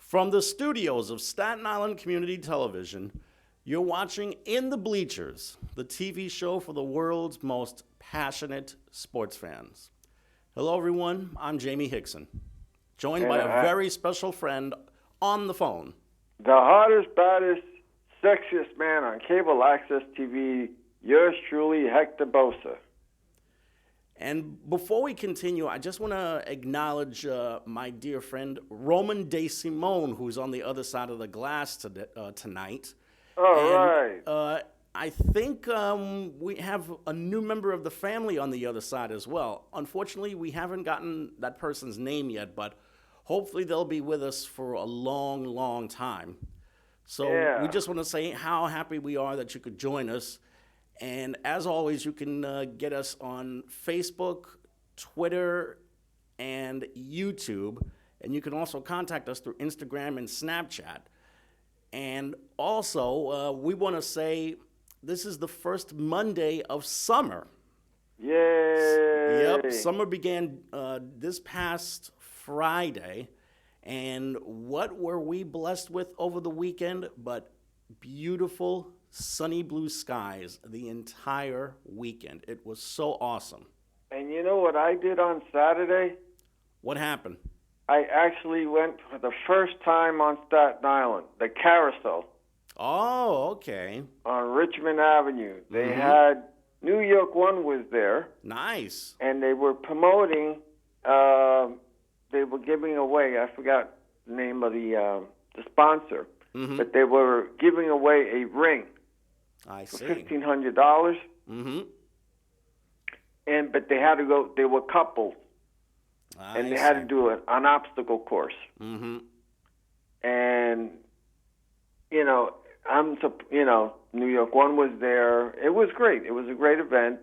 From the studios of Staten Island Community Television, you're watching In the Bleachers, the TV show for the world's most passionate sports fans. Hello, everyone. I'm Jaime Hixson, joined by a very special friend on the phone. The hottest, baddest, sexiest man on cable access TV, yours truly, Hector Bosa. And before we continue, I just want to acknowledge my dear friend Roman De Simone, who's on the other side of the glass tonight. All right. I think we have a new member of the family on the other side as well. Unfortunately, we haven't gotten that person's name yet, but hopefully they'll be with us for a long, long time. So we just want to say how happy we are that you could join us. And as always, you can get us on Facebook, Twitter, and YouTube. And you can also contact us through Instagram and Snapchat. And also, we want to say this is the first Monday of summer. Yay! Yep, summer began this past Friday. And what were we blessed with over the weekend but beautiful sunny blue skies the entire weekend. It was so awesome. And you know what I did on Saturday? What happened? I actually went for the first time on Staten Island, the carousel. Oh, okay. On Richmond Avenue. They had, New York One was there. Nice. And they were promoting, they were giving away, I forgot the name of the sponsor, but they were giving away a ring. I see. For $1,500. But they had to go. They were couples, and they had to do an obstacle course. And New York One was there. It was great. It was a great event,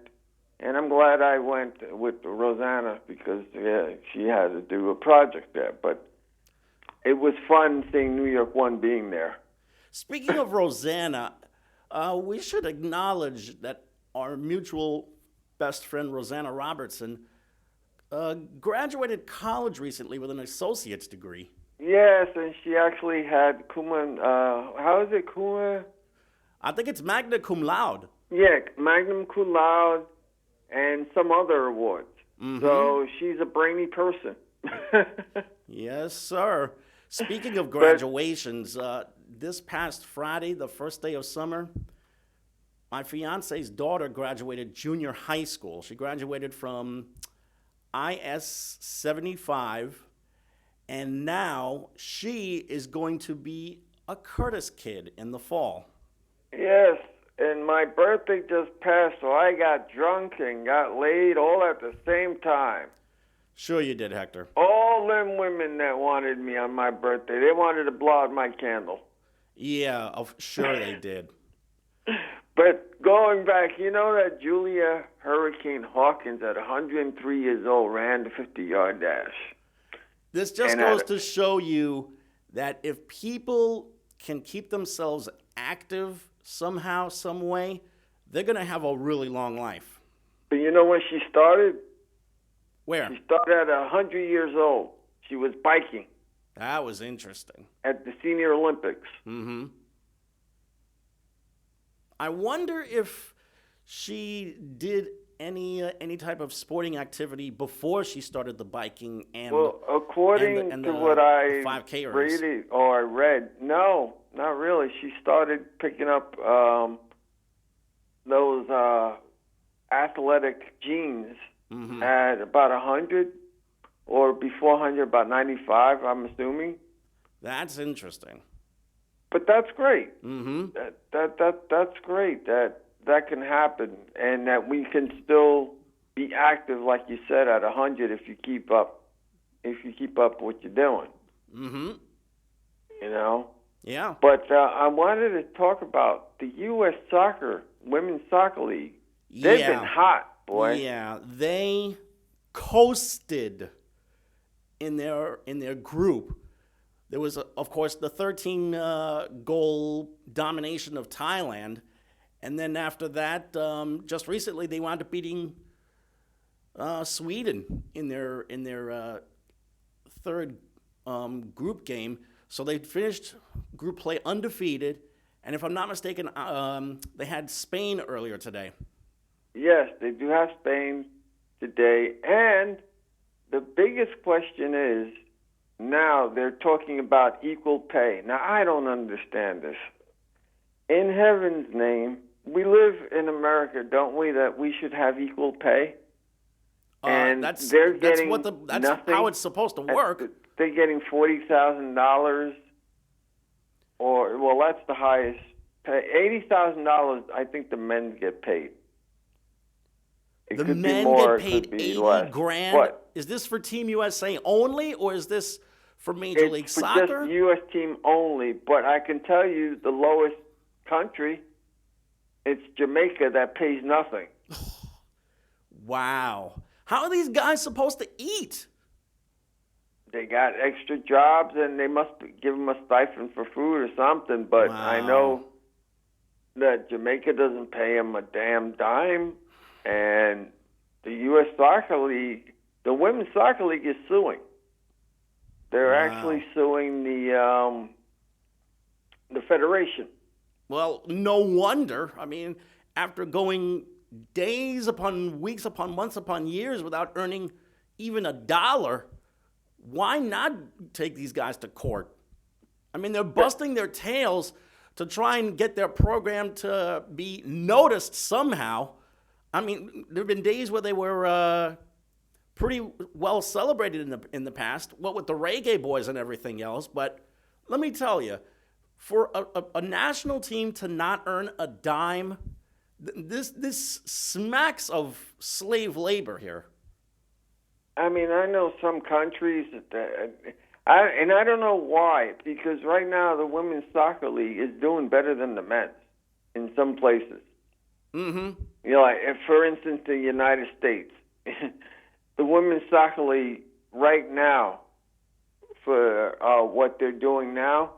and I'm glad I went with Rosanna because she had to do a project there. But it was fun seeing New York One being there. Speaking of Rosanna. We should acknowledge that our mutual best friend, Rosanna Robertson, graduated college recently with an associate's degree. Yes, and she actually had how is it, cum? I think it's magna cum laude. Yeah, magna cum laude and some other awards. So she's a brainy person. Yes, sir. Speaking of graduations, this past Friday, the first day of summer, my fiance's daughter graduated junior high school. She graduated from IS 75, and now she is going to be a Curtis kid in the fall. Yes, and my birthday just passed, so I got drunk and got laid all at the same time. Sure you did, Hector. All them women that wanted me on my birthday, they wanted to blow out my candle. Yeah, sure they did. But going back, you know that Julia Hurricane Hawkins at 103 years old ran the 50-yard dash. This just goes to show you that if people can keep themselves active somehow, some way, they're going to have a really long life. But you know when she started? Where? She started at 100 years old. She was biking. That was interesting. At the Senior Olympics. I wonder if she did any type of sporting activity before she started the biking and according to what I 5K race. I read, no, not really. She started picking up those athletic genes at about 100, or before 100, about 95, I'm assuming. That's interesting. But that's great. That's great that can happen, and that we can still be active, like you said, at 100 if you keep up what you're doing. You know. Yeah. But I wanted to talk about the U.S. Women's Soccer League. They've been hot, boy. Yeah, they coasted in their group. There was, of course, the 13-goal domination of Thailand, and then after that, just recently they wound up beating Sweden in their third group game. So they finished group play undefeated, and if I'm not mistaken, they had Spain earlier today. Yes, they do have Spain today, and the biggest question is now they're talking about equal pay. Now, I don't understand this. In heaven's name, we live in America, don't we, that we should have equal pay? And That's getting that's nothing. how it's supposed to work. They're getting $40,000, that's the highest pay. $80,000, I think the men get paid. It The could men be more, get it paid could be 80 less. grand. What? Is this for Team USA only, or is this for Major League It's for Soccer? just U.S. team only, but I can tell you the lowest country, it's Jamaica that pays nothing. Wow. How are these guys supposed to eat? They got extra jobs, and they must give them a stipend for food or something, but Wow. I know that Jamaica doesn't pay them a damn dime, and the U.S. Soccer League, the Women's Soccer League is suing. They're Wow. actually suing the federation. Well, no wonder. I mean, after going days upon weeks upon months upon years without earning even $1, why not take these guys to court? I mean, they're busting their tails to try and get their program to be noticed somehow. I mean, there have been days where they were pretty well celebrated in the past, what with the reggae boys and everything else. But let me tell you, for a national team to not earn a dime, this smacks of slave labor here. I mean, I know some countries, and I don't know why, because right now the Women's Soccer League is doing better than the men's in some places. Mm-hmm. You know, like, for instance, the United States, the Women's Soccer League right now, for what they're doing now,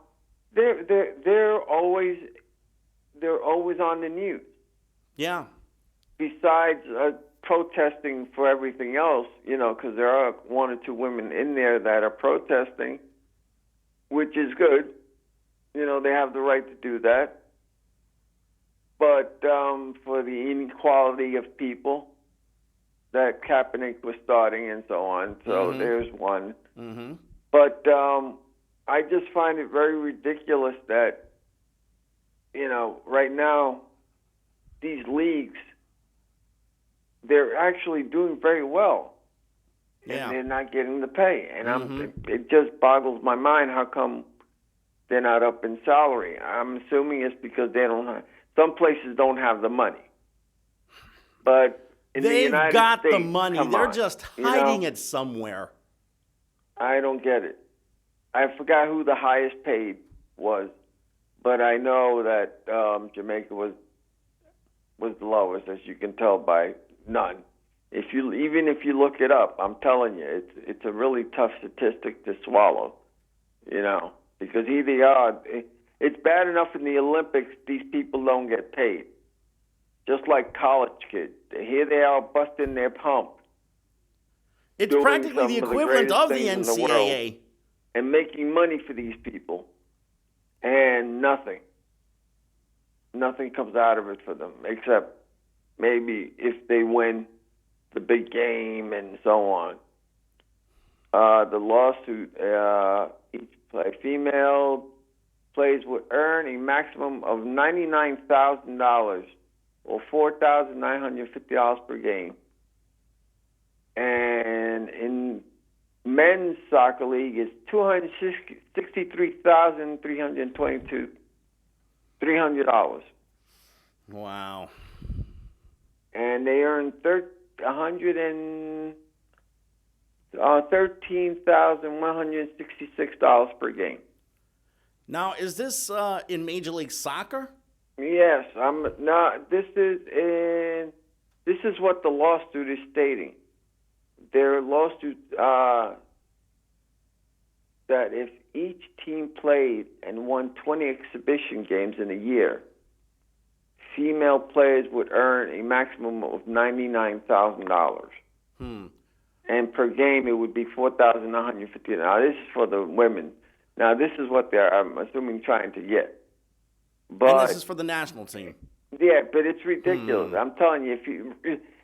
they're always on the news. Yeah. Besides protesting for everything else, you know, because there are one or two women in there that are protesting, which is good. You know, they have the right to do that. But for the inequality of people that Kaepernick was starting and so on, so there's one. Mm-hmm. But I just find it very ridiculous that, you know, right now, these leagues, they're actually doing very well, and they're not getting the pay. And it just boggles my mind how come they're not up in salary. I'm assuming it's because they don't have, some places don't have the money. But in the United got States, the money. They're just hiding it somewhere. I don't get it. I forgot who the highest paid was, but I know that Jamaica was the lowest, as you can tell by none. Even if you look it up, I'm telling you, it's a really tough statistic to swallow, you know, because here they are. It's bad enough in the Olympics, these people don't get paid. Just like college kids. Here they are busting their pump. It's practically the equivalent of the NCAA. And making money for these people. And nothing. Nothing comes out of it for them, except maybe if they win the big game and so on. The lawsuit, each female players would earn a maximum of $99,000 or $4,950 per game. And in men's soccer league, it's $300,000. Wow. And they earn $13,166 per game. Now, is this in Major League Soccer? Yes, this is what the lawsuit is stating. Their lawsuit that if each team played and won 20 exhibition games in a year, female players would earn a maximum of $99,000. And per game, it would be $4,950. Now, this is for the women. Now, this is what they're, I'm assuming, trying to get. But And this is for the national team. yeah, but it's ridiculous. I'm telling you,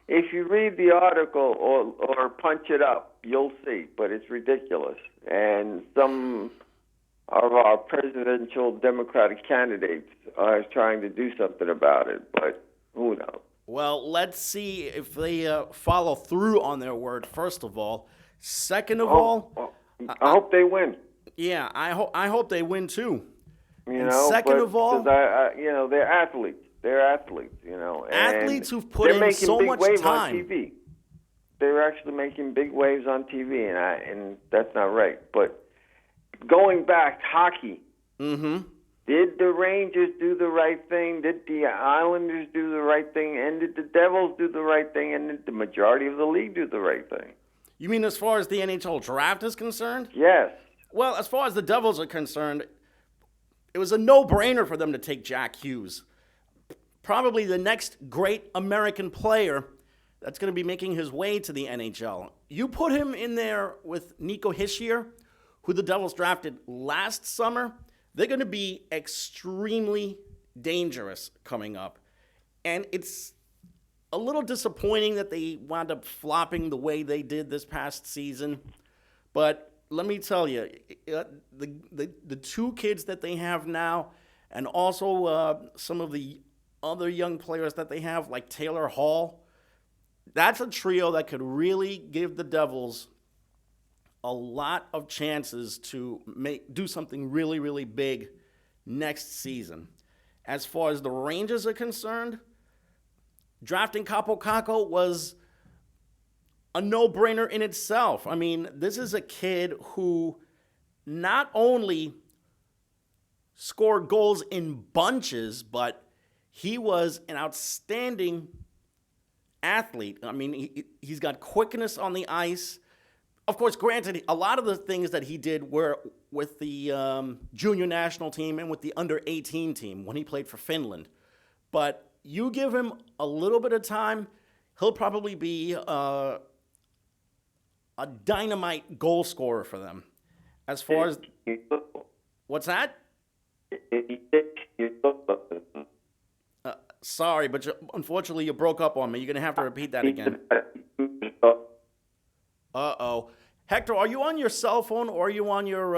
if you read the article or punch it up, you'll see. But it's ridiculous, and some of our presidential Democratic candidates are trying to do something about it. But who knows? Well, let's see if they follow through on their word, first of all. Second of all, I hope they win. yeah, I hope they win too. You And know, second but, of all, 'cause you know, they're athletes. They're athletes. You know, and athletes who've put they're in making so big much waves time. on TV. They're actually making big waves on TV, and that's not right. But going back, hockey. Mm-hmm. Did the Rangers do the right thing? Did the Islanders do the right thing? And did the Devils do the right thing? And did the majority of the league do the right thing? You mean as far as the NHL draft is concerned? Yes. Well, as far as the Devils are concerned, it was a no-brainer for them to take Jack Hughes. Probably the next great American player that's going to be making his way to the NHL. You put him in there with Nico Hischier, who the Devils drafted last summer, they're going to be extremely dangerous coming up. And it's a little disappointing that they wound up flopping the way they did this past season. But let me tell you, the two kids that they have now, and also some of the other young players that they have, like Taylor Hall, that's a trio that could really give the Devils a lot of chances to do something really, really big next season. As far as the Rangers are concerned, drafting Capo Caco was a no-brainer in itself. I mean, this is a kid who not only scored goals in bunches, but he was an outstanding athlete. I mean, he's got quickness on the ice. Of course, granted, a lot of the things that he did were with the junior national team and with the under-18 team when he played for Finland. But you give him a little bit of time, he'll probably be a dynamite goal scorer for them. As far as... What's that? Sorry, but unfortunately you broke up on me. You're going to have to repeat that again. Uh-oh. Hector, are you on your cell phone or are you on your...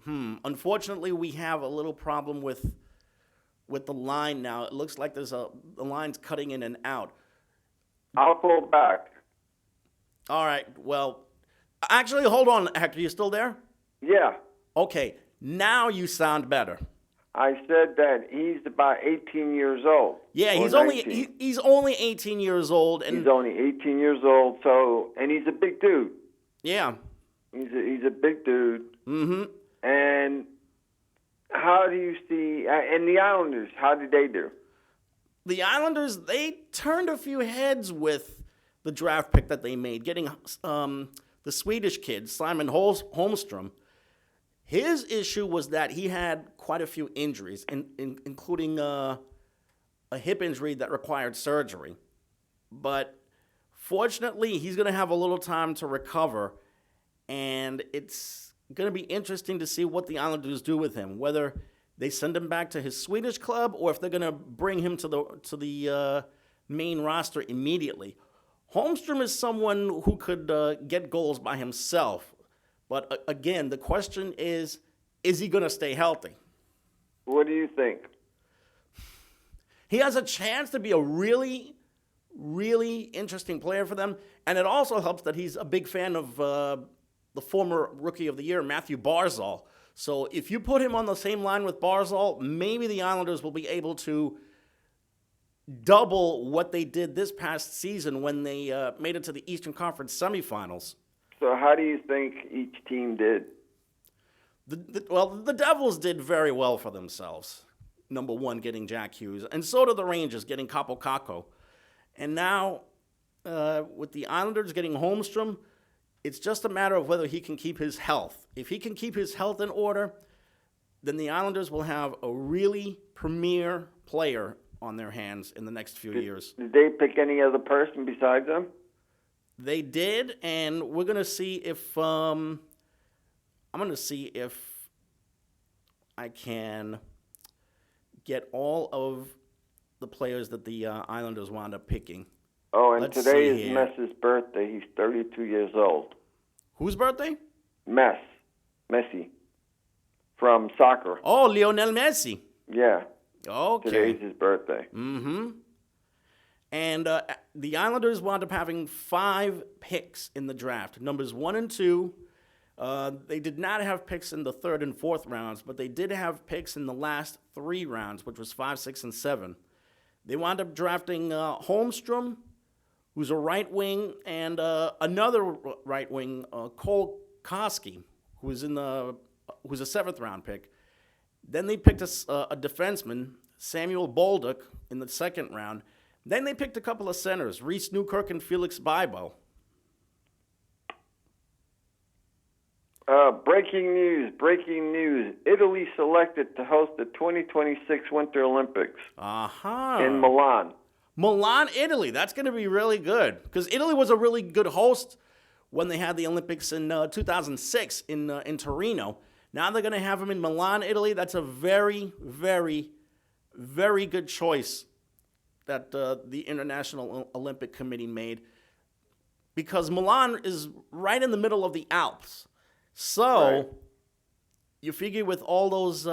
Unfortunately, we have a little problem with the line now. It looks like the line's cutting in and out. I'll call back. All right, well... Actually, hold on, Hector. You still there? Yeah. Okay, now you sound better. I said that he's about 18 years old. Yeah, he's only 18 years old, and he's only 18 years old. So, and he's a big dude. Yeah, he's a big dude. Mm-hmm. And how do you see? And the Islanders, how did they do? The Islanders, they turned a few heads with the draft pick that they made, getting the Swedish kid Simon Holmstrom. His issue was that he had quite a few injuries, including a hip injury that required surgery. But fortunately, he's going to have a little time to recover, and it's going to be interesting to see what the Islanders do with him, whether they send him back to his Swedish club or if they're going to bring him to the main roster immediately. Holmstrom is someone who could get goals by himself. But again, the question is he going to stay healthy? What do you think? He has a chance to be a really, really interesting player for them. And it also helps that he's a big fan of the former Rookie of the Year, Matthew Barzal. So if you put him on the same line with Barzal, maybe the Islanders will be able to double what they did this past season when they made it to the Eastern Conference semifinals. So how do you think each team did? The Devils did very well for themselves. Number one, getting Jack Hughes. And so did the Rangers, getting Capo Caco. And now, with the Islanders getting Holmstrom, it's just a matter of whether he can keep his health. If he can keep his health in order, then the Islanders will have a really premier player on their hands in the next few years. Did they pick any other person besides them? They did, and we're going to see if I'm going to see if I can get all of the players that the Islanders wound up picking. Oh, and Let's today see is here. Messi's birthday. He's 32 years old. Whose birthday? Messi, from soccer. Oh, Lionel Messi. Yeah. Okay. Today's his birthday. Mm-hmm. And the Islanders wound up having 5 picks in the draft. Numbers 1 and 2. They did not have picks in the 3rd and 4th rounds, but they did have picks in the last 3 rounds, which was 5, 6, and 7. They wound up drafting Holmstrom, who's a right wing, and another right wing, Cole Koski, who's a 7th round pick. Then they picked a defenseman, Samuel Bolduc, in the 2nd round. Then they picked a couple of centers, Reese Newkirk and Felix Bibo. Breaking news. Italy selected to host the 2026 Winter Olympics in Milan. Milan, Italy. That's going to be really good because Italy was a really good host when they had the Olympics in 2006 in Torino. Now they're going to have them in Milan, Italy. That's a very, very, very good choice that the International Olympic Committee made because Milan is right in the middle of the Alps. So Right. you figure with all those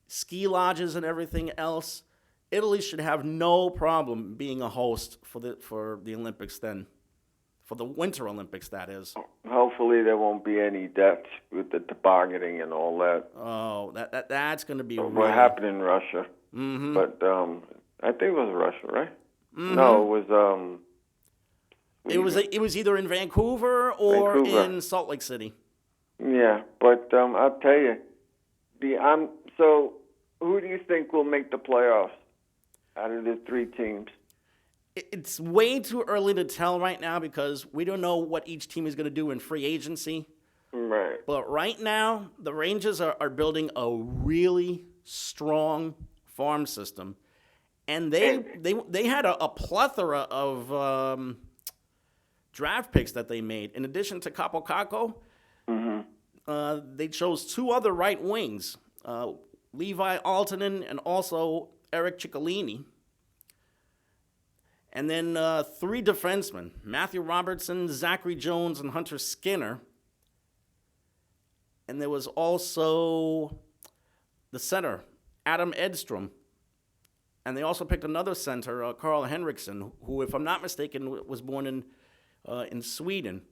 ski lodges and everything else, Italy should have no problem being a host for the Olympics then, for the Winter Olympics, that is. Hopefully there won't be any deaths with the tobogganing and all that. Oh, that's going to be What really... happened in Russia. Mm-hmm. But I think it was Russia, right? Mm-hmm. No, it was... It was either in Vancouver or Vancouver. in Salt Lake City. Yeah, but I'll tell you, so who do you think will make the playoffs out of the 3 teams? It's way too early to tell right now because we don't know what each team is going to do in free agency. Right. But right now, the Rangers are building a really strong farm system. And they had a plethora of draft picks that they made. In addition to Capo Caco, they chose 2 other right wings, Levi Altonen and also Eric Ciccolini. And then 3 defensemen, Matthew Robertson, Zachary Jones, and Hunter Skinner. And there was also the center, Adam Edstrom. And they also picked another center, Carl Henriksen, who, if I'm not mistaken, was born in Sweden.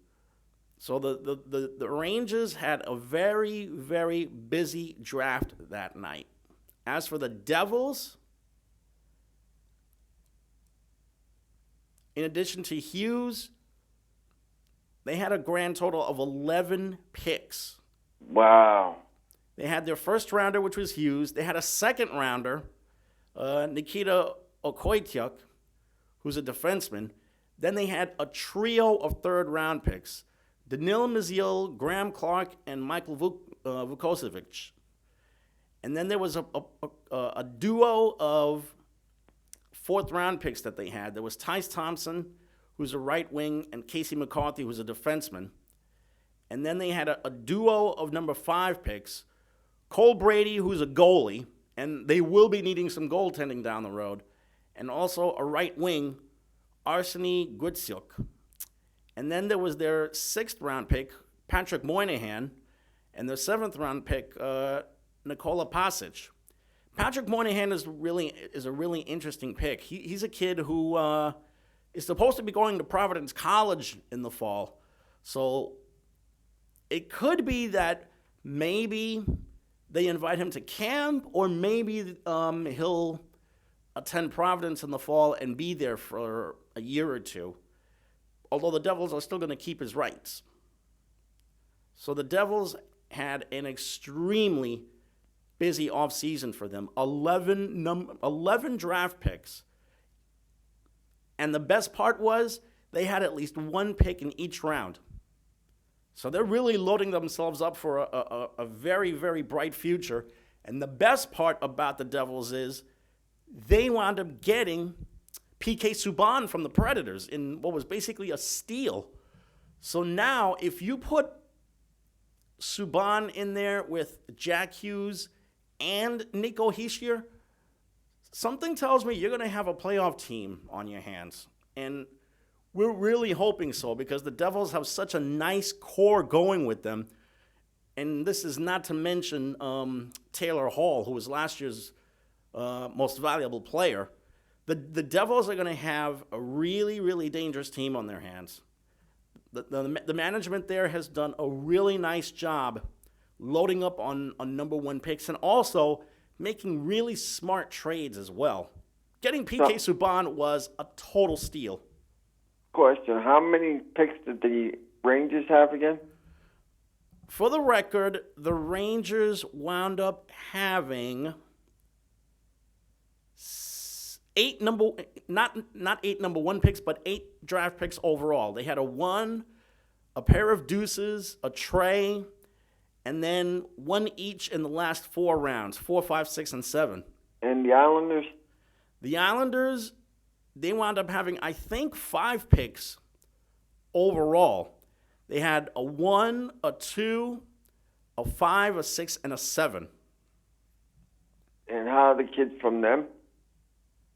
So the Rangers had a very, very busy draft that night. As for the Devils, in addition to Hughes, they had a grand total of 11 picks. Wow. They had their first rounder, which was Hughes. They had a second rounder, Nikita Okoitiuk, who's a defenseman. Then they had a trio of third-round picks, Danil Maziel, Graham Clark, and Michael Vukosevic. And then there was a duo of fourth-round picks that they had. There was Tice Thompson, who's a right wing, and Casey McCarthy, who's a defenseman. And then they had a duo of number 5 picks, Cole Brady, who's a goalie, and they will be needing some goaltending down the road, and also a right wing, Arseny Gutsiuk. And then there was their 6th-round pick, Patrick Moynihan, and their 7th-round pick, Nikola Pasic. Patrick Moynihan is a really interesting pick. He's a kid who is supposed to be going to Providence College in the fall. So it could be that maybe they invite him to camp, or maybe he'll attend Providence in the fall and be there for a year or two. Although the Devils are still going to keep his rights. So the Devils had an extremely busy offseason for them. 11 draft picks. And the best part was they had at least 1 pick in each round. So they're really loading themselves up for a very, very bright future. And the best part about the Devils is they wound up getting PK Subban from the Predators in what was basically a steal. So now if you put Subban in there with Jack Hughes and Nico Hischier, something tells me you're going to have a playoff team on your hands. And we're really hoping so because the Devils have such a nice core going with them. And this is not to mention Taylor Hall, who was last year's most valuable player. The Devils are going to have a really, really dangerous team on their hands. The management there has done a really nice job loading up on number one picks and also making really smart trades as well. Getting PK Subban was a total steal. Question, how many picks did the Rangers have again? For the record, the Rangers wound up having not 8 number one picks, but 8 draft picks overall. They had a 1, a pair of deuces, a tray, and then 1 each in the last 4 rounds, 4, 5, 6, and 7. And the Islanders? The Islanders, they wound up having, I think, 5 picks overall. They had a 1, a 2, a 5, a 6, and a 7. And how are the kids from them?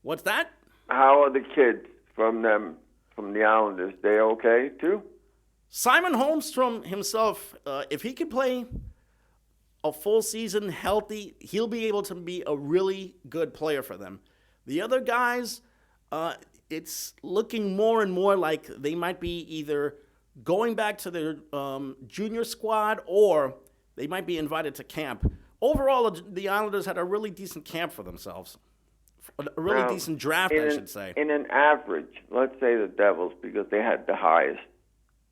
What's that? How are the kids from them, from the Islanders? They okay, too? Simon Holmstrom himself, if he could play a full season healthy, he'll be able to be a really good player for them. The other guys, it's looking more and more like they might be either going back to their junior squad or they might be invited to camp. Overall, the Islanders had a really decent camp for themselves. A really decent draft, I should say. In an average, let's say the Devils, because they had the highest,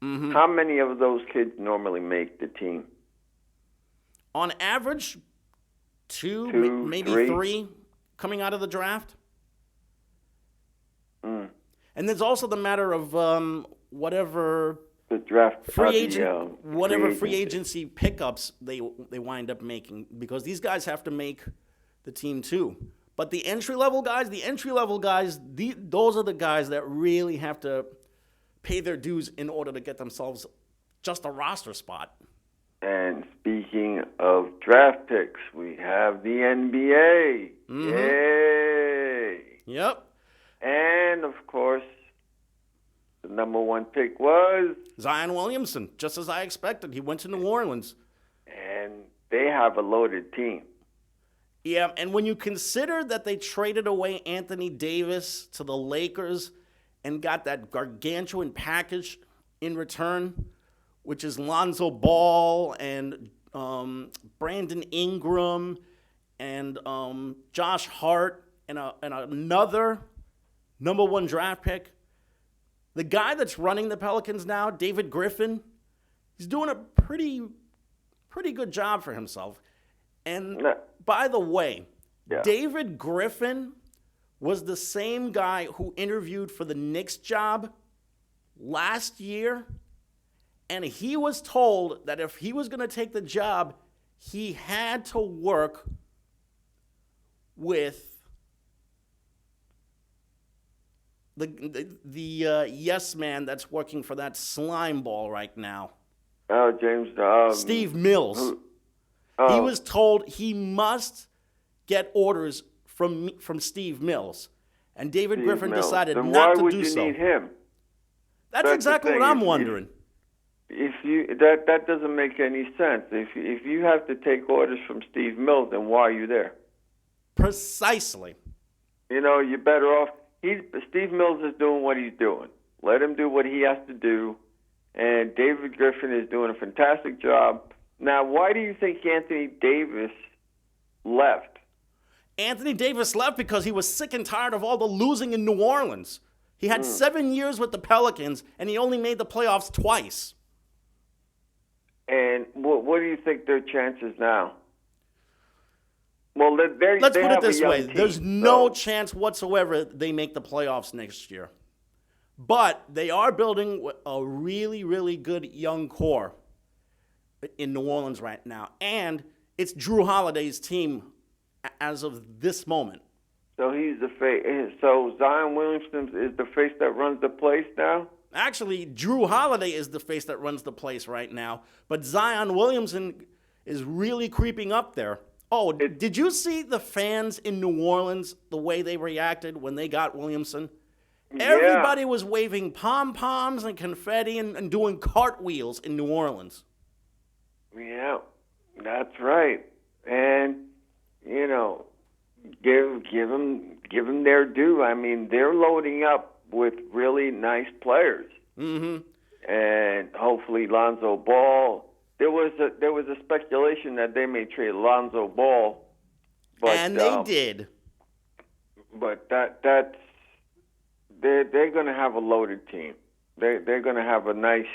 how many of those kids normally make the team? On average, 2 maybe 3 coming out of the draft. And there's also the matter of whatever the draft free agency pickups they wind up making, because these guys have to make the team too. But the entry-level guys, those are the guys that really have to pay their dues in order to get themselves just a roster spot. And speaking of draft picks, we have the NBA. Yay! Yep. And, of course, the number 1 pick was Zion Williamson, just as I expected. He went to New Orleans. And they have a loaded team. Yeah, and when you consider that they traded away Anthony Davis to the Lakers and got that gargantuan package in return, which is Lonzo Ball and Brandon Ingram and Josh Hart and another number 1 draft pick. The guy that's running the Pelicans now, David Griffin, he's doing a pretty good job for himself. And by the way, David Griffin was the same guy who interviewed for the Knicks job last year, and he was told that if he was going to take the job, he had to work with the yes man that's working for that slime ball right now. Oh, James. Steve Mills. He was told he must get orders from Steve Mills, and David Griffin decided not to do so. Why would you need him? That's exactly what I'm wondering. If you that doesn't make any sense. If you have to take orders from Steve Mills, then why are you there? Precisely. You know, you're better off. Steve Mills is doing what he's doing. Let him do what he has to do, and David Griffin is doing a fantastic job. Now, why do you think Anthony Davis left? Anthony Davis left because he was sick and tired of all the losing in New Orleans. He had 7 years with the Pelicans, and he only made the playoffs twice. And what do you think their chances now? Well, let's put it this way. There's no chance whatsoever they make the playoffs next year. But they are building a really, really good young core in New Orleans right now. And it's Drew Holiday's team as of this moment. So he's the face. So Zion Williamson is the face that runs the place now? Actually, Drew Holiday is the face that runs the place right now, but Zion Williamson is really creeping up there. Oh, did you see the fans in New Orleans, the way they reacted when they got Williamson? Yeah. Everybody was waving pom-poms and confetti and doing cartwheels in New Orleans. Yeah, that's right. And, give them their due. I mean, they're loading up with really nice players. Mm-hmm. And hopefully Lonzo Ball. There was a speculation that they may trade Lonzo Ball, and they did. But they're going to have a loaded team. They're going to have a nice,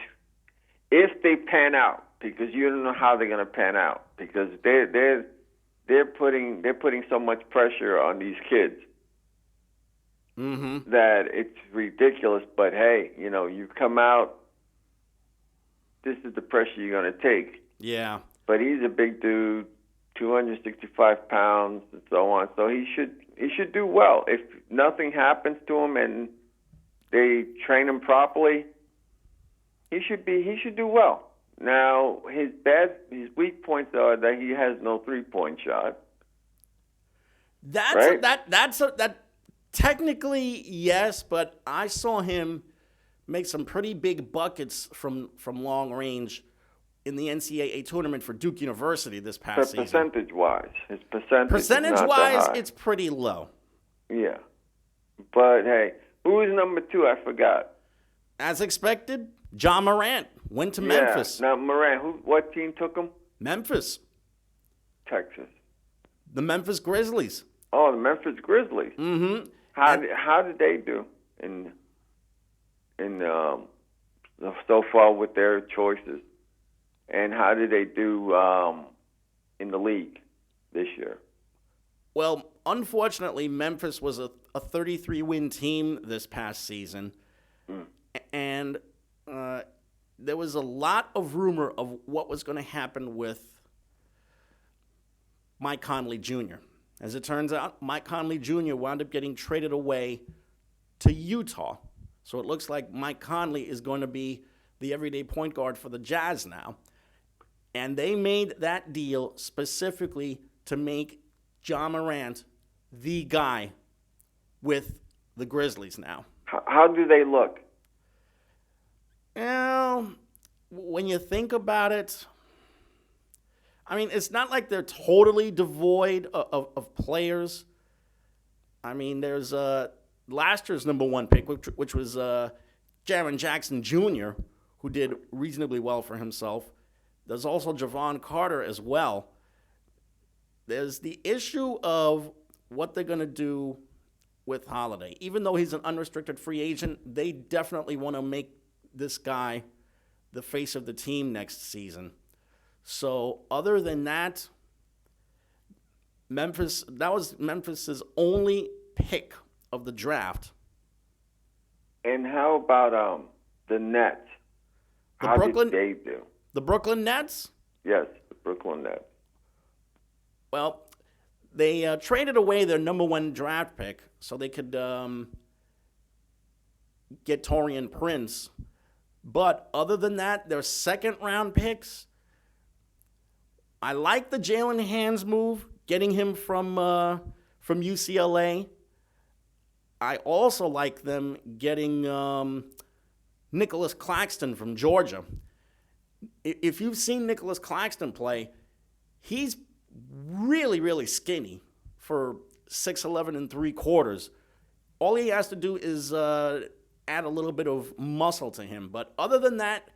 if they pan out, because you don't know how they're going to pan out, because they're putting so much pressure on these kids. Mm-hmm. That it's ridiculous. But hey, you come out. This is the pressure you're going to take. Yeah. But he's a big dude, 265 pounds, and so on. So he should do well. If nothing happens to him and they train him properly, he should do well. Now his weak points are that he has no 3-point shot. That technically yes, but I saw him make some pretty big buckets from long range in the NCAA tournament for Duke University this past season. Percentage-wise, his percentage is not that high. It's pretty low. Yeah. But, hey, who is number 2? I forgot. As expected, Ja Morant went to Memphis. Now, Morant, what team took him? Memphis. Texas. The Memphis Grizzlies. Oh, the Memphis Grizzlies. Mm-hmm. How did they do in so far with their choices, and how did they do in the league this year? Well, unfortunately, Memphis was a 33-win team this past season, and there was a lot of rumor of what was going to happen with Mike Conley Jr. As it turns out, Mike Conley Jr. wound up getting traded away to Utah. So it looks like Mike Conley is going to be the everyday point guard for the Jazz now. And they made that deal specifically to make Ja Morant the guy with the Grizzlies now. How do they look? Well, when you think about it, I mean, it's not like they're totally devoid of players. I mean, there's last year's number 1 pick, which was Jaren Jackson Jr., who did reasonably well for himself. There's also Javon Carter as well. There's the issue of what they're going to do with Holiday. Even though he's an unrestricted free agent, they definitely want to make this guy the face of the team next season. So other than that, that was Memphis's only pick of the draft. And how about the Nets? How did they do? The Brooklyn Nets? Yes, the Brooklyn Nets. Well, they traded away their number 1 draft pick so they could get Taurean Prince. But other than that, their second-round picks, I like the Jalen Hands move, getting him from UCLA. I also like them getting Nicholas Claxton from Georgia. If you've seen Nicholas Claxton play, he's really, really skinny for 6'11" 3/4. All he has to do is add a little bit of muscle to him. But other than that,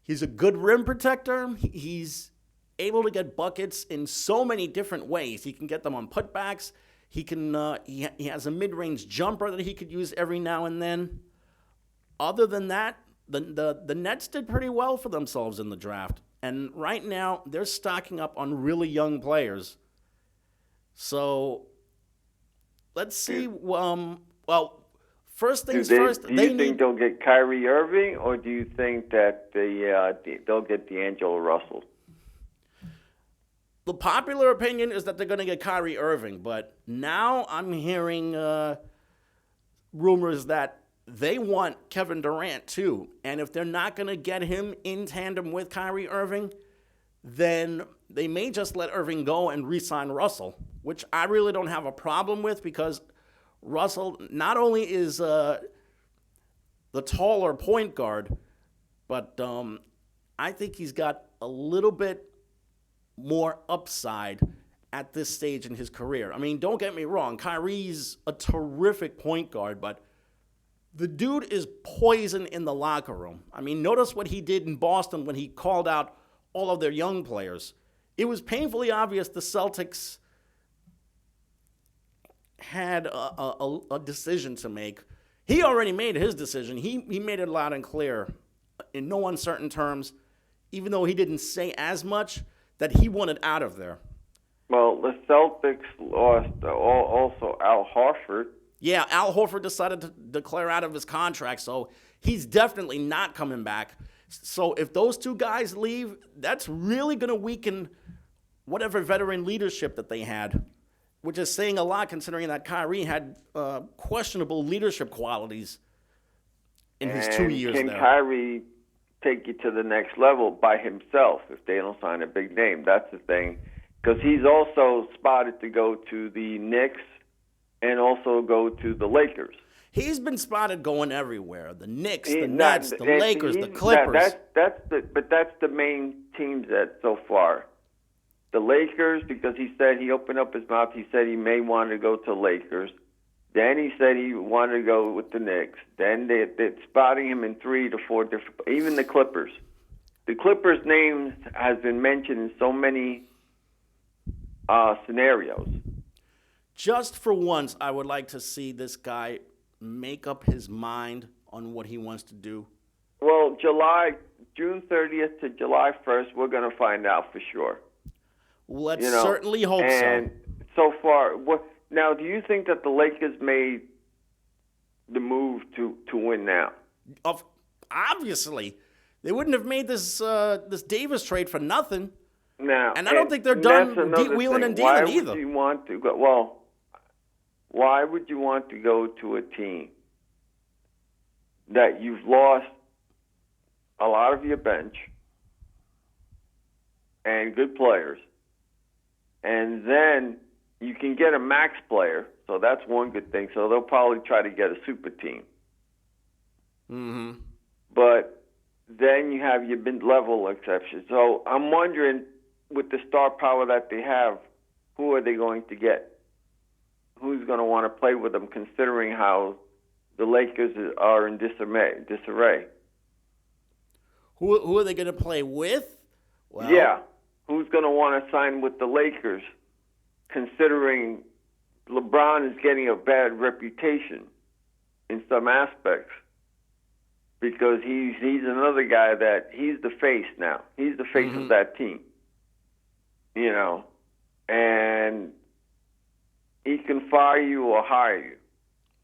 he's a good rim protector. He's able to get buckets in so many different ways. He can get them on putbacks. He has a mid-range jumper that he could use every now and then. Other than that, the Nets did pretty well for themselves in the draft. And right now, they're stocking up on really young players. So let's see. First things first. Do you think they'll get Kyrie Irving, or do you think that they'll get D'Angelo Russell? The popular opinion is that they're going to get Kyrie Irving, but now I'm hearing rumors that they want Kevin Durant too. And if they're not going to get him in tandem with Kyrie Irving, then they may just let Irving go and re-sign Russell, which I really don't have a problem with because Russell not only is the taller point guard, but I think he's got a little bit more upside at this stage in his career. I mean, don't get me wrong, Kyrie's a terrific point guard, but the dude is poison in the locker room. I mean, notice what he did in Boston when he called out all of their young players. It was painfully obvious the Celtics had a decision to make. He already made his decision. He made it loud and clear in no uncertain terms, even though he didn't say as much, that he wanted out of there. Well, the Celtics lost also Al Horford. Yeah, Al Horford decided to declare out of his contract, so he's definitely not coming back. So if those two guys leave, that's really going to weaken whatever veteran leadership that they had, which is saying a lot considering that Kyrie had questionable leadership qualities in his 2 years there. Can Kyrie take you to the next level by himself if they don't sign a big name? That's the thing. Because he's also spotted to go to the Knicks and also go to the Lakers. He's been spotted going everywhere. The Knicks, the Nets, the Lakers, the Clippers. That's the main teams that so far. The Lakers, because he said he opened up his mouth, he said he may want to go to Lakers. Then he said he wanted to go with the Knicks. Then they're spotting him in 3 to 4 different, even the Clippers. The Clippers' name has been mentioned in so many scenarios. Just for once, I would like to see this guy make up his mind on what he wants to do. Well, June 30th to July 1st, we're going to find out for sure. Let's certainly hope so. And so far, now, do you think that the Lakers made the move to win now? Obviously. They wouldn't have made this Davis trade for nothing. Now, and I don't think they're done wheeling and dealing either. Why would you want to go? Well, why would you want to go to a team that you've lost a lot of your bench and good players, and then you can get a max player, so that's one good thing. So they'll probably try to get a super team. Mm-hmm. But then you have your mid-level exceptions. So I'm wondering, with the star power that they have, who are they going to get? Who's going to want to play with them, considering how the Lakers are in disarray? Who are they going to play with? Well, yeah. Who's going to want to sign with the Lakers, considering LeBron is getting a bad reputation in some aspects? Because he's another guy that he's the face now. He's the face of that team. And he can fire you or hire you.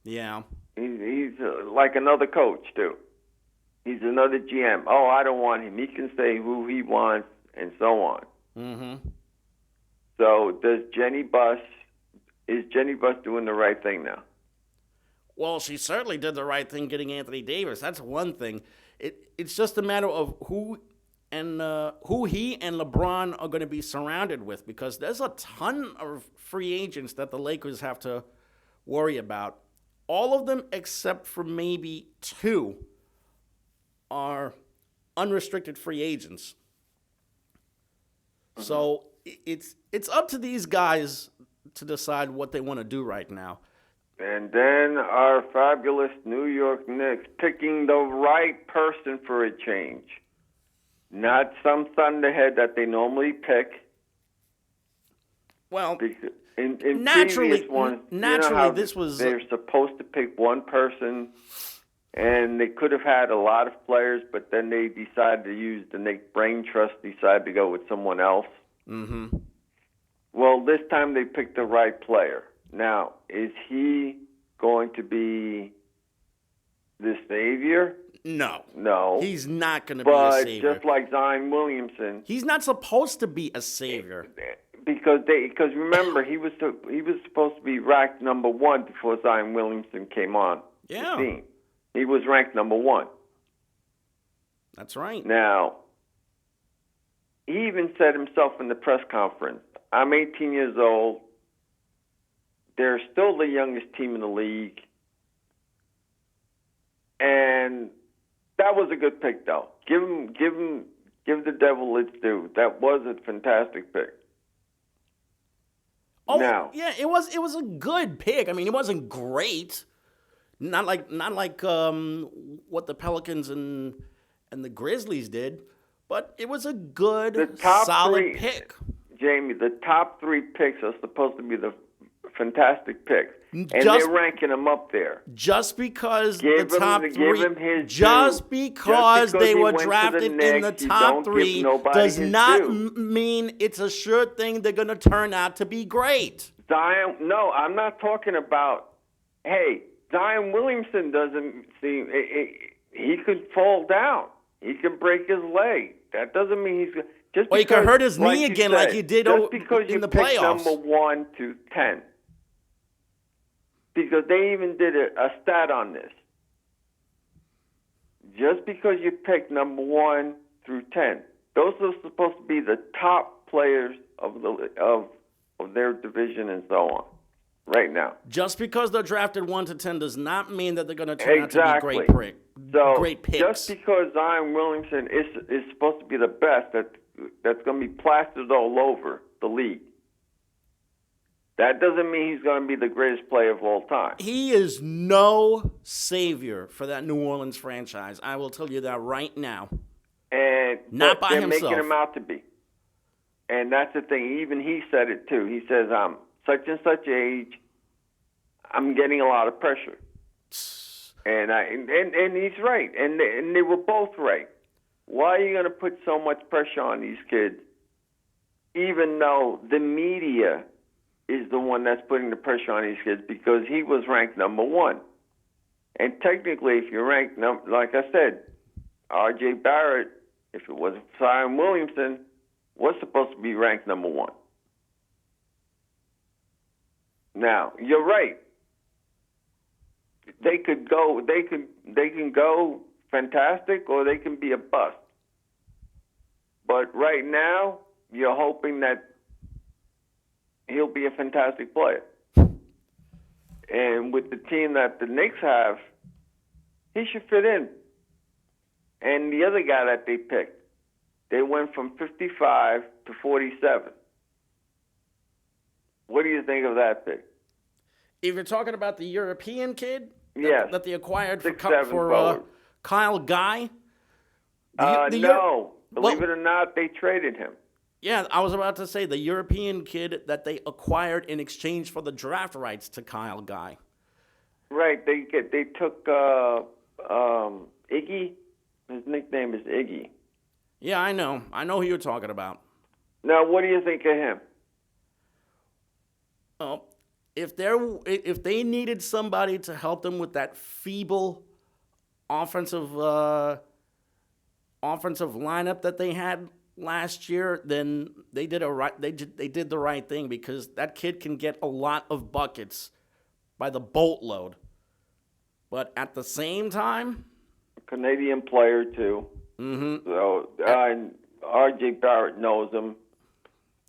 Yeah. He's like another coach, too. He's another GM. Oh, I don't want him. He can say who he wants and so on. Mm-hmm. So is Jenny Buss doing the right thing now? Well, she certainly did the right thing getting Anthony Davis. That's one thing. It's just a matter of who he and LeBron are going to be surrounded with, because there's a ton of free agents that the Lakers have to worry about. All of them except for maybe 2 are unrestricted free agents. Mm-hmm. So it's up to these guys to decide what they want to do right now. And then our fabulous New York Knicks picking the right person for a change. Not some thunderhead that they normally pick. Well, in naturally, previous ones, this was... They're supposed to pick one person, and they could have had a lot of players, but then they decided to use the Knicks brain trust, decided to go with someone else. Mm-hmm. Well, this time they picked the right player. Now, is he going to be the savior? No. He's not going to be a savior. But just like Zion Williamson, he's not supposed to be a savior. Because remember, he was supposed to be ranked number 1 before Zion Williamson came on the scene. He was ranked number 1. That's right. Now, he even said himself in the press conference, I'm 18 years old. They're still the youngest team in the league. And that was a good pick, though. Give the devil its due. That was a fantastic pick. Oh, now, yeah, it was a good pick. I mean, it wasn't great. Not like what the Pelicans and the Grizzlies did, but it was a good, solid pick. Jamie, the top 3 picks are supposed to be the fantastic picks, and they're ranking them up there. Just because they were drafted in the top 3 does not mean it's a sure thing they're going to turn out to be great. Zion, no, I'm not talking about. Hey, Zion Williamson doesn't seem. He could fall down. He could break his leg. That doesn't mean he's. Just he could hurt his knee again, like he did in the playoffs. Number 1 to 10. Because they even did a stat on this. Just because you pick number 1 through 10, those are supposed to be the top players of their division and so on. Right now, just because they're drafted 1 to 10 does not mean that they're going to turn out to be great picks. Just because Zion Williamson is supposed to be the best, that's going to be plastered all over the league. That doesn't mean he's going to be the greatest player of all time. He is no savior for that New Orleans franchise. I will tell you that right now. And not by himself. They're making him out to be. And that's the thing. Even he said it too. He says, I'm such and such age. I'm getting a lot of pressure. And he's right. And they were both right. Why are you going to put so much pressure on these kids, even though the media is the one that's putting the pressure on these kids, because he was ranked number 1. And technically, if you're ranked, like I said, R.J. Barrett, if it wasn't Zion Williamson, was supposed to be ranked number 1. Now, you're right. They can go fantastic, or they can be a bust. But right now, you're hoping that he'll be a fantastic player. And with the team that the Knicks have, he should fit in. And the other guy that they picked, they went from 55 to 47. What do you think of that pick? If you're talking about the European kid that they acquired for Kyle Guy? No. Believe it or not, they traded him. Yeah, I was about to say the European kid that they acquired in exchange for the draft rights to Kyle Guy. Right. They took Iggy. His nickname is Iggy. Yeah, I know. I know who you're talking about. Now, what do you think of him? Oh, if they needed somebody to help them with that feeble offensive lineup that they had last year, then they did they did the right thing, because that kid can get a lot of buckets by the boatload. But at the same time, Canadian player too. Mm-hmm. So and R.J. Barrett knows him,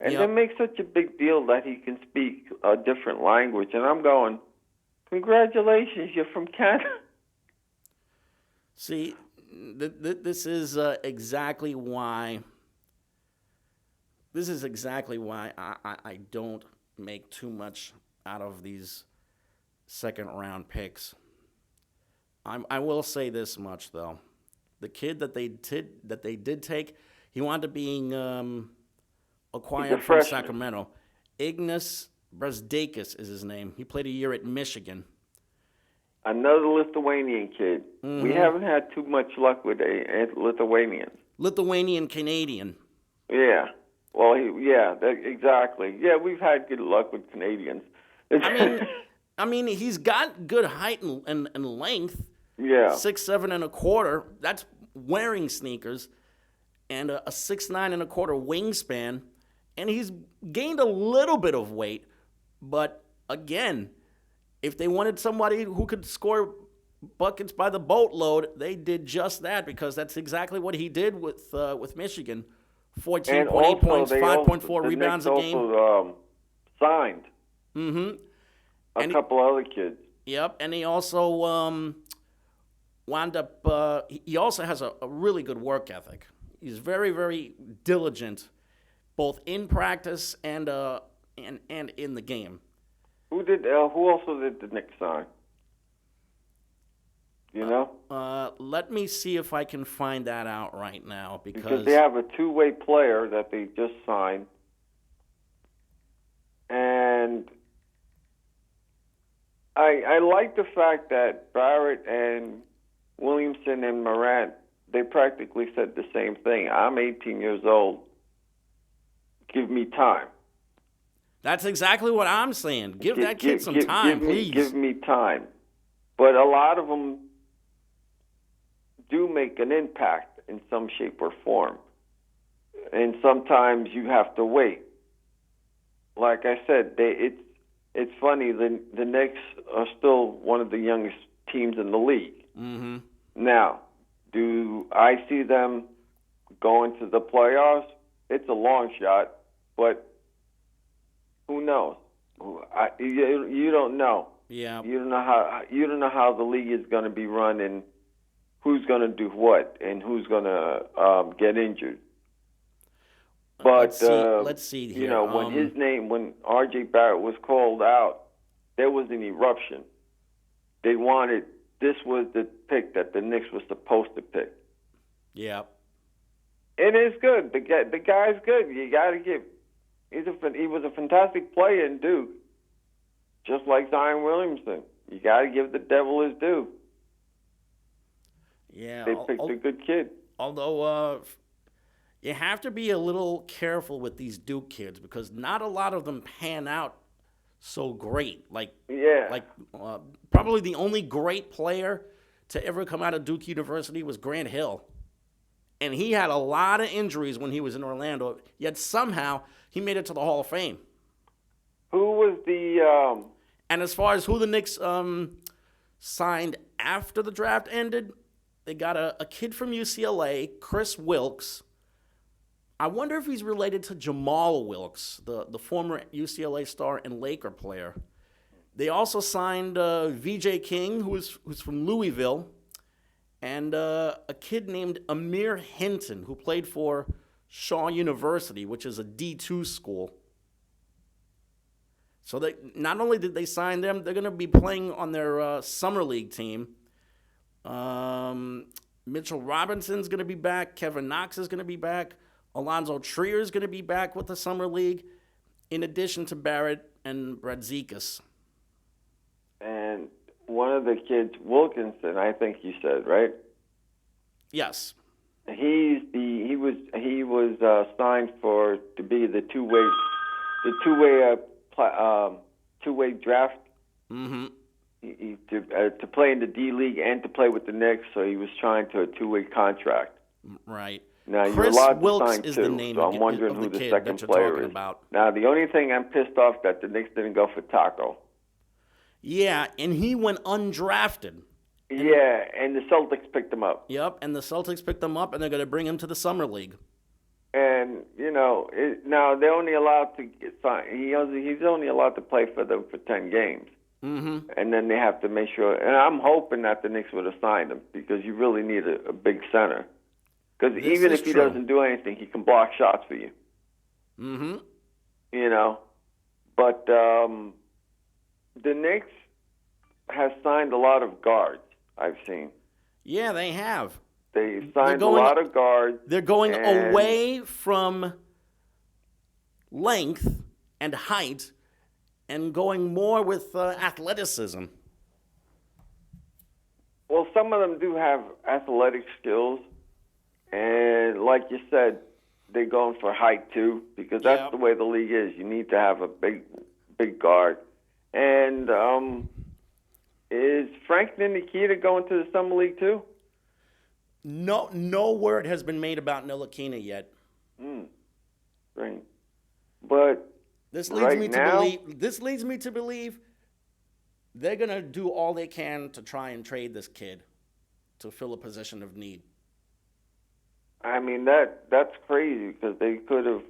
and they make such a big deal that he can speak a different language. And I'm going, congratulations, you're from Canada. See, this is exactly why. This is exactly why I don't make too much out of these second-round picks. I will say this much, though: the kid that they did take, he wound up being acquired from Sacramento. Ignas Brasdeikis is his name. He played a year at Michigan. Another Lithuanian kid. Mm-hmm. We haven't had too much luck with Lithuanians. Lithuanian-Canadian. Yeah. Well, exactly. Yeah, we've had good luck with Canadians. I mean, he's got good height and length. Yeah. 6'7" and a quarter. That's wearing sneakers, and a 6'9" and a quarter wingspan, and he's gained a little bit of weight. But again, if they wanted somebody who could score buckets by the boatload. They did just that because that's exactly what he did with Michigan. 14.8 points, 5.4 rebounds a game. Also signed Mm-hmm. a couple other kids. Yep, and he also wound up. He also has a really good work ethic. He's very, very diligent, both in practice and in the game. Who also did the Knicks sign? You know? Let me see if I can find that out right now because they have a two-way player that they just signed, and I like the fact that Barrett and Williamson and Morant, they practically said the same thing. I'm 18 years old. Give me time. That's exactly what I'm saying. Give that kid some time, please. Give me time. But a lot of them do make an impact in some shape or form. And sometimes you have to wait. Like I said, it's funny. The Knicks are still one of the youngest teams in the league. Mm-hmm. Now, do I see them going to the playoffs? It's a long shot, but who knows? You don't know. Yeah. You don't know how the league is going to be run and who's going to do what and who's going to get injured. But let's see here. You know, when R.J. Barrett was called out, there was an eruption. This was the pick that the Knicks was supposed to pick. Yeah. It is good. The guy's good. You got to give. He was a fantastic player in Duke, just like Zion Williamson. You got to give the devil his due. Yeah. They picked a good kid. Although you have to be a little careful with these Duke kids because not a lot of them pan out so great. Probably the only great player to ever come out of Duke University was Grant Hill. And he had a lot of injuries when he was in Orlando, yet somehow he made it to the Hall of Fame. Who was the... And as far as who the Knicks signed after the draft ended, they got a kid from UCLA, Chris Wilkes. I wonder if he's related to Jamal Wilkes, the former UCLA star and Laker player. They also signed V.J. King, who's from Louisville, and a kid named Amir Hinton, who played for Shaw University, which is a D2 school. So not only did they sign them, they're going to be playing on their summer league team. Mitchell Robinson's going to be back. Kevin Knox is going to be back. Alonzo Trier is going to be back with the summer league, in addition to Barrett and Bradzikas. And one of the kids, Wilkinson, I think you said, right? Yes. He was signed to be the two-way draft. Mm-hmm. To play in the D League and to play with the Knicks, so he was trying to a two-way contract. Right. Now Chris you're allowed Wilkes to sign is two, the name so I'm wondering who the second player is. About. Now the only thing I'm pissed off that the Knicks didn't go for Taco. Yeah, and he went undrafted. And the Celtics picked him up. Yep, and the Celtics picked him up, and they're going to bring him to the summer league. And now they're only allowed to sign. He's only allowed to play for them for 10 games. Mm-hmm. And then they have to make sure. And I'm hoping that the Knicks would have signed him because you really need a big center. Because even if he doesn't do anything, he can block shots for you. Mm-hmm. But the Knicks have signed a lot of guards, I've seen. Yeah, they have. They signed a lot of guards. They're going away from length and height and going more with athleticism. Well, some of them do have athletic skills. And like you said, they're going for height too, because that's the way the league is. You need to have a big guard. And is Frank Ntilikina going to the summer league too? No word has been made about Ntilikina yet. Right. But this leads me to believe they're going to do all they can to try and trade this kid to fill a position of need. I mean, that's crazy because they could have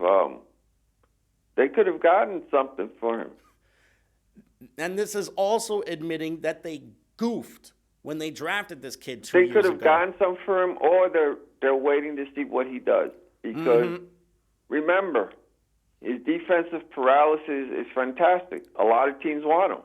gotten something for him. And this is also admitting that they goofed when they drafted this kid 2 They years could ago. have gotten some for him, or they're waiting to see what he does. Because remember, his defensive paralysis is fantastic. A lot of teams want him.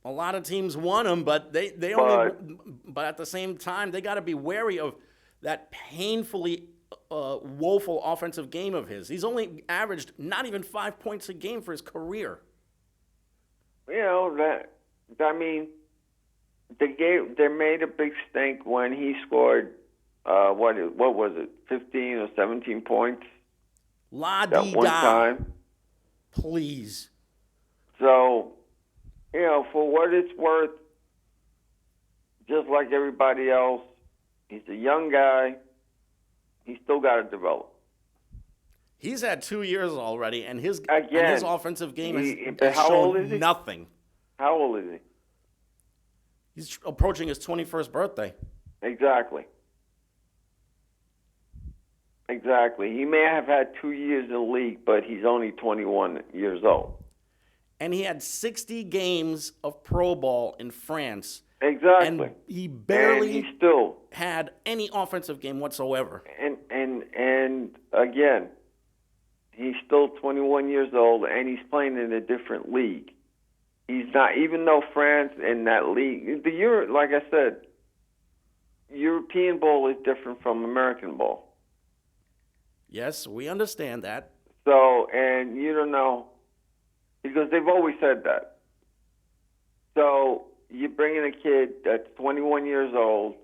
A lot of teams want him, but but at the same time, they got to be wary of that painfully woeful offensive game of his. He's only averaged not even 5 points a game for his career. You know they made a big stink when he scored. What was it? 15 or 17 points. That one time. Please. So, for what it's worth, just like everybody else, he's a young guy. He's still got to develop. He's had 2 years already, and his offensive game has shown nothing. How old is he? He's approaching his 21st birthday. Exactly. He may have had 2 years in the league, but he's only 21 years old. And he had 60 games of pro ball in France. Exactly. And he barely he still had any offensive game whatsoever. And again, he's still 21 years old, and he's playing in a different league. He's not, even though France in that league, like I said, European ball is different from American ball. Yes, we understand that. So, and you don't know, because they've always said that. So, you bring in a kid that's 21 years old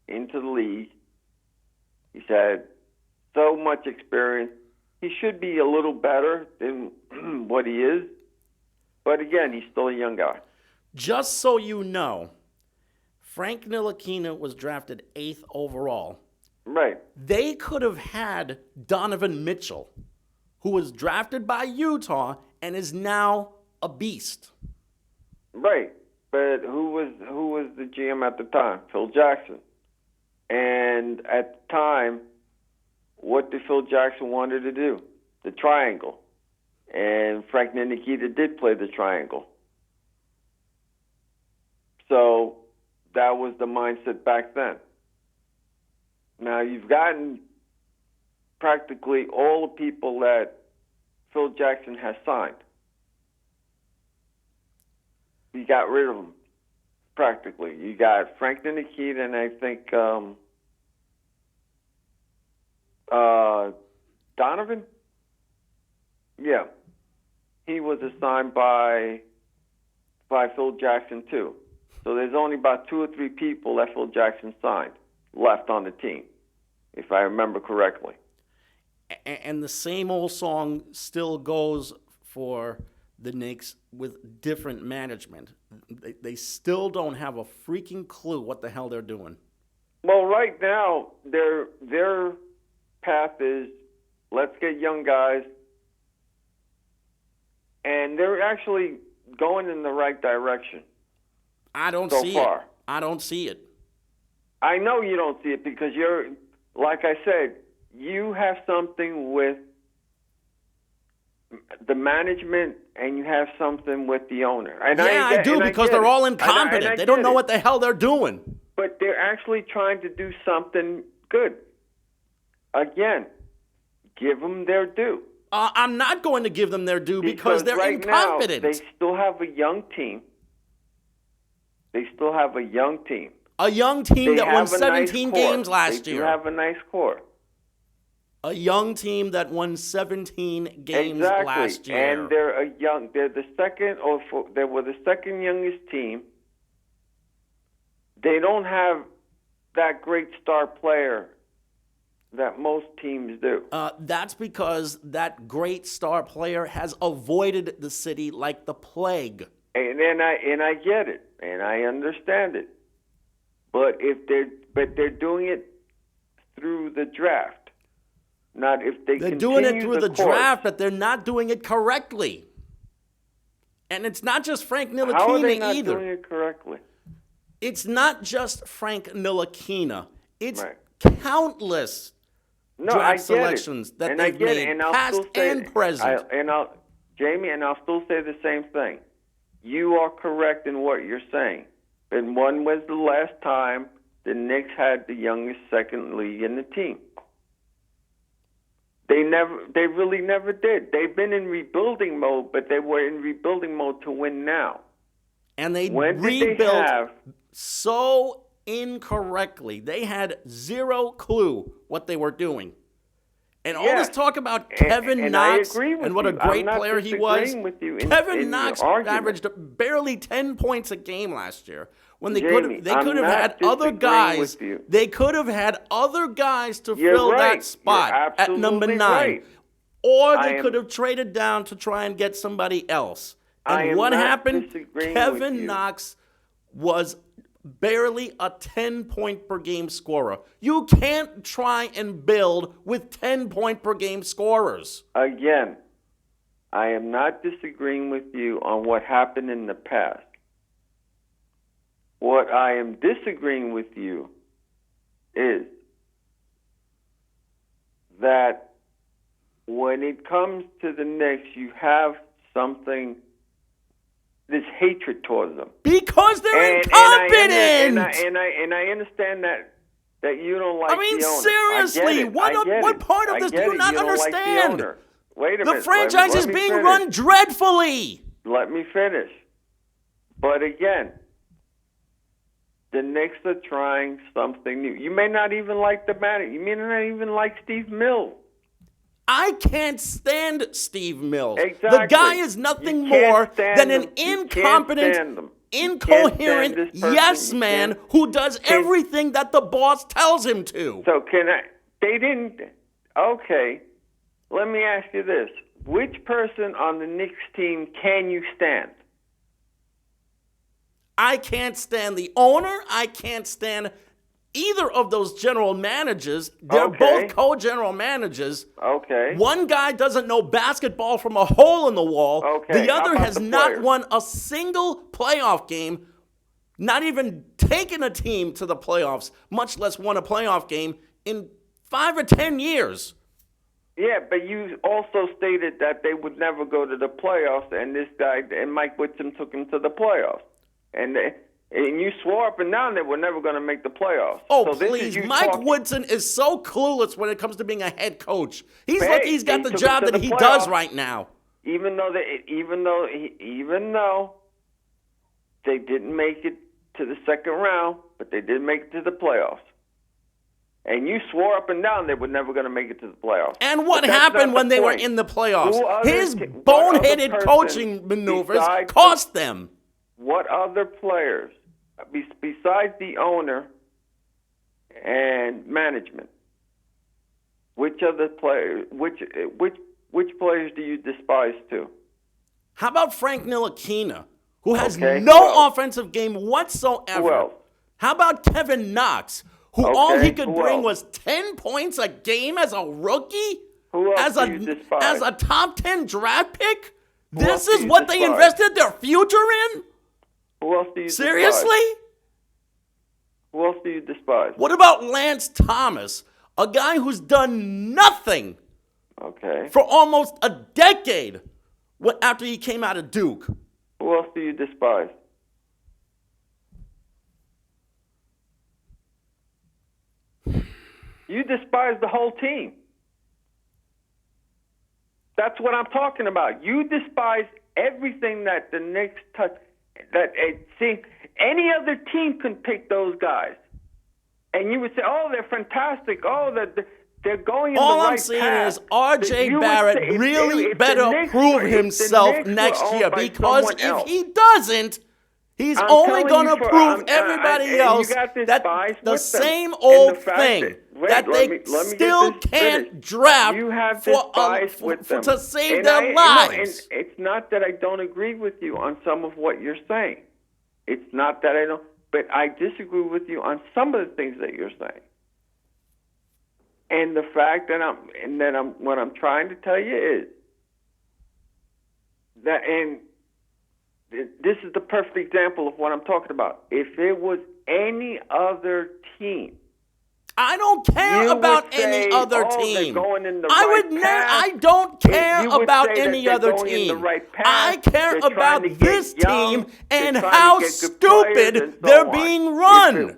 into the league. He's had so much experience. He should be a little better than what he is. But again, he's still a young guy. Just so you know, Frank Ntilikina was drafted 8th overall. Right. They could have had Donovan Mitchell, who was drafted by Utah and is now a beast. Right. But who was the GM at the time? Phil Jackson. And at the time, what did Phil Jackson wanted to do? The triangle. And Frank Ntilikina did play the triangle. So that was the mindset back then. Now you've gotten practically all the people that Phil Jackson has signed. You got rid of them, practically. You got Frank Ntilikina and I think Donovan? Yeah. He was assigned by Phil Jackson, too. So there's only about 2 or 3 people that Phil Jackson signed left on the team, if I remember correctly. And the same old song still goes for the Knicks with different management. They still don't have a freaking clue what the hell they're doing. Well, right now, their path is, let's get young guys, and they're actually going in the right direction. I don't so see far. it. I don't see it. I know you don't see it because you're, like I said, you have something with the management and you have something with the owner. And I do because they're all incompetent. They don't know what the hell they're doing. But they're actually trying to do something good. Again, give them their due. I'm not going to give them their due because they're right incompetent. Now, they still have a young team. A young team that won 17 games last year. They do have a nice core. A young team that won 17 games last year. And they were the second youngest team. They don't have that great star player that most teams do. That's because that great star player has avoided the city like the plague. And I get it, and I understand it. But they're doing it through the draft. Not if they're doing it through the draft, but they're not doing it correctly. And it's not just Frank How are they Ntilikina not either. doing it correctly? It's not just Frank Ntilikina. It's Right. countless No, draft I get selections it. that and they've I get made, it. And I'll past still say, and present. Jamie, and I'll still say the same thing. You are correct in what you're saying. And when was the last time the Knicks had the youngest second league in the team? They really never did. They've been in rebuilding mode, but they were in rebuilding mode to win now. And they When did they rebuilt have? so incorrectly. They had zero clue what they were doing. And all this talk about Kevin Knox and what a great player he was. Kevin Knox averaged barely 10 points a game last year. When they could have had other guys. They could have had other guys to fill that spot at number 9. Right. Or they could have traded down to try and get somebody else. And what happened? Kevin Knox was barely a 10-point-per-game scorer. You can't try and build with 10-point-per-game scorers. Again, I am not disagreeing with you on what happened in the past. What I am disagreeing with you is that when it comes to the Knicks, you have something, this hatred towards them. Because they're incompetent! And I understand that you don't like the owner. Seriously, what part of this do you not understand? Like Wait a minute. The franchise is being run dreadfully. Let me finish. But again, the Knicks are trying something new. You may not even like the manager. You may not even like Steve Mills. I can't stand Steve Mills. Exactly. The guy is nothing more than an incompetent, incoherent yes man who does everything that the boss tells him to. So they didn't, okay, let me ask you this. Which person on the Knicks team can you stand? I can't stand the owner. I can't stand either of those general managers. They're both co-general managers. Okay. One guy doesn't know basketball from a hole in the wall. Okay. The other has not won a single playoff game, not even taken a team to the playoffs, much less won a playoff game in 5 or 10 years. Yeah, but you also stated that they would never go to the playoffs, and this guy, and Mike Whitson took them to the playoffs. And you swore up and down they were never going to make the playoffs. Oh, so please. Mike Woodson is so clueless when it comes to being a head coach. He's lucky he's got the job that he does right now. Even though they didn't make it to the second round, but they did make it to the playoffs. And you swore up and down they were never going to make it to the playoffs. And what happened when they were in the playoffs? His boneheaded coaching maneuvers cost them. What other players, besides the owner and management, which other players, which players do you despise too? How about Frank Ntilikina, who has no offensive game whatsoever? How about Kevin Knox, who all he could bring was 10 points a game as a rookie? Who else do you despise? As a top 10 draft pick? This is what they invested their future in? Who else do you despise? Seriously? Who else do you despise? What about Lance Thomas, a guy who's done nothing for almost a decade after he came out of Duke? Who else do you despise? You despise the whole team. That's what I'm talking about. You despise everything that the Knicks touch. See, any other team can pick those guys, and you would say, "Oh, they're fantastic. Oh, they're going in the right path." All I'm saying is R.J. Barrett really better prove himself next year, because if he doesn't, he's only going to prove everybody else that the same old thing, that they still can't draft to save their lives. It's not that I don't agree with you on some of what you're saying. It's not that I don't, but I disagree with you on some of the things that you're saying. And the fact that what I'm trying to tell you is that, and this is the perfect example of what I'm talking about. If it was any other team, I don't care about any other team. I don't care about any other team. I care about this team and how stupid they're being run.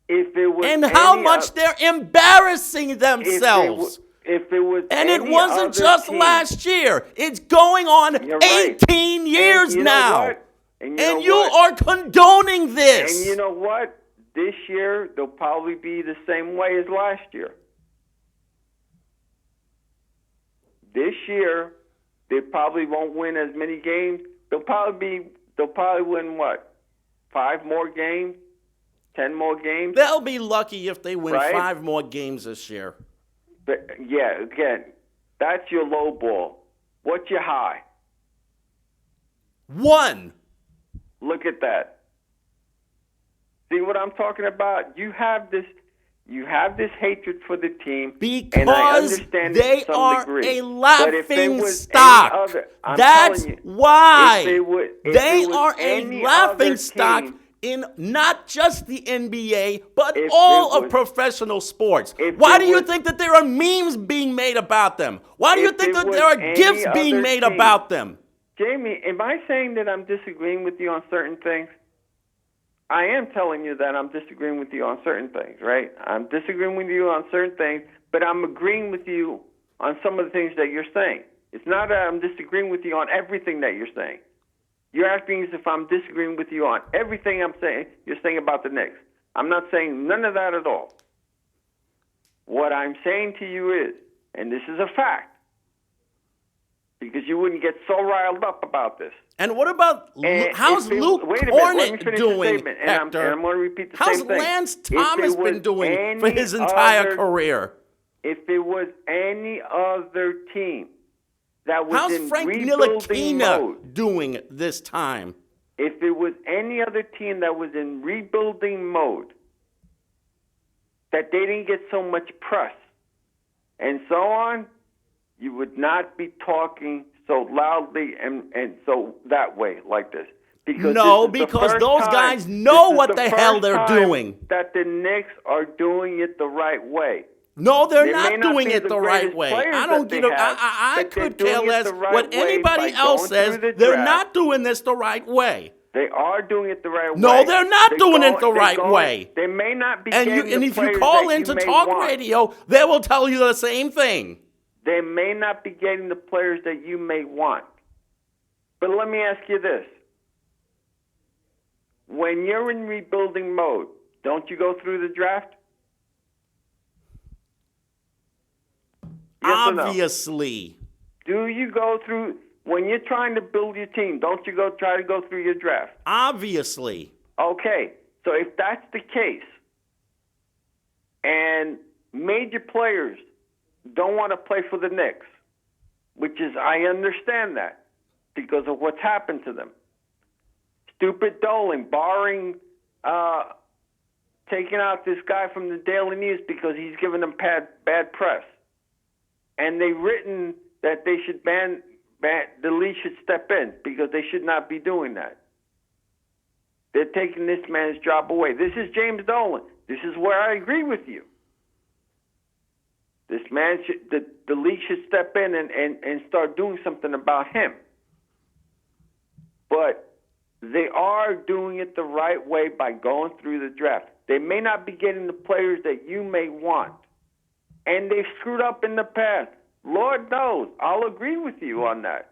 And how much they're embarrassing themselves. And it wasn't just last year. It's going on 18 years now. And you are condoning this. And you know what? This year, they'll probably be the same way as last year. This year, they probably won't win as many games. They'll probably win what? 5 more games? 10 more games? They'll be lucky if they win 5 more games this year. But yeah, again, that's your low ball. What's your high? 1. Look at that. See what I'm talking about? You have this hatred for the team because and I understand they it to some are degree. a laughing stock. That's why they are a laughing stock in not just the NBA, but all of professional sports. Why do you think that there are memes being made about them? Why do you think that there are gifs being made about them? Jamie, am I saying that I'm disagreeing with you on certain things? I am telling you that I'm disagreeing with you on certain things, right? I'm disagreeing with you on certain things, but I'm agreeing with you on some of the things that you're saying. It's not that I'm disagreeing with you on everything that you're saying. You're asking as if I'm disagreeing with you on everything you're saying about the Knicks. I'm not saying none of that at all. What I'm saying to you is, and this is a fact, because you wouldn't get so riled up about this. And what about how's Luke Cornett doing, Hector? And I'm going to repeat the how's same thing. Lance Thomas been doing for his entire career? If it was any other team that was how's in Frank rebuilding mode doing this time? If it was any other team that was in rebuilding mode, that they didn't get so much press and so on, you would not be talking so loudly and so that way like this. Because those guys know what the hell they're doing. That the Knicks are doing it the right way. No, they're not doing it the right way. I don't get it. I could care less what anybody else says. They're not doing this the right way. They are doing it the right way. No, they're not doing it the right way. They may not be. And if you call into talk radio, they will tell you the same thing. They may not be getting the players that you may want. But let me ask you this. When you're in rebuilding mode, don't you go through the draft? Yes Obviously. Do you go through, when you're trying to build your team, don't you try to go through your draft? Obviously. Okay, so if that's the case, and major players don't want to play for the Knicks, which is, I understand that because of what's happened to them. Stupid Dolan barring, taking out this guy from the Daily News because he's given them bad press. And they've written that they should the league should step in because they should not be doing that. They're taking this man's job away. This is James Dolan. This is where I agree with you. This man the league should step in and start doing something about him. But they are doing it the right way by going through the draft. They may not be getting the players that you may want. And they've screwed up in the past. Lord knows. I'll agree with you on that.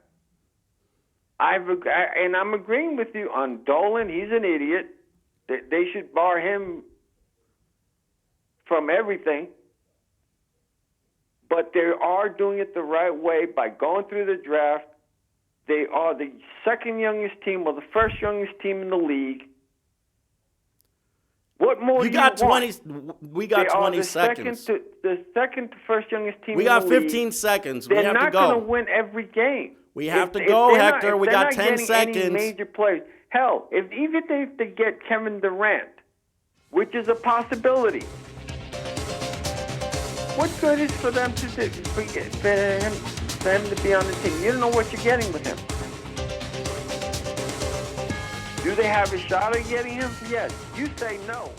And I'm agreeing with you on Dolan. He's an idiot. They should bar him from everything. But they are doing it the right way by going through the draft. They are the second youngest team or the first youngest team in the league. What more do you want? We got 20 seconds. The second to first youngest team we in the got league. 15 seconds. We have to go. They're not going to win every game. We have to go, Hector. We got 10 seconds. Any major players. Hell, even if they get Kevin Durant, which is a possibility, what good is for them to do, for him to be on the team? You don't know what you're getting with him. Do they have a shot at getting him? Yes. You say no.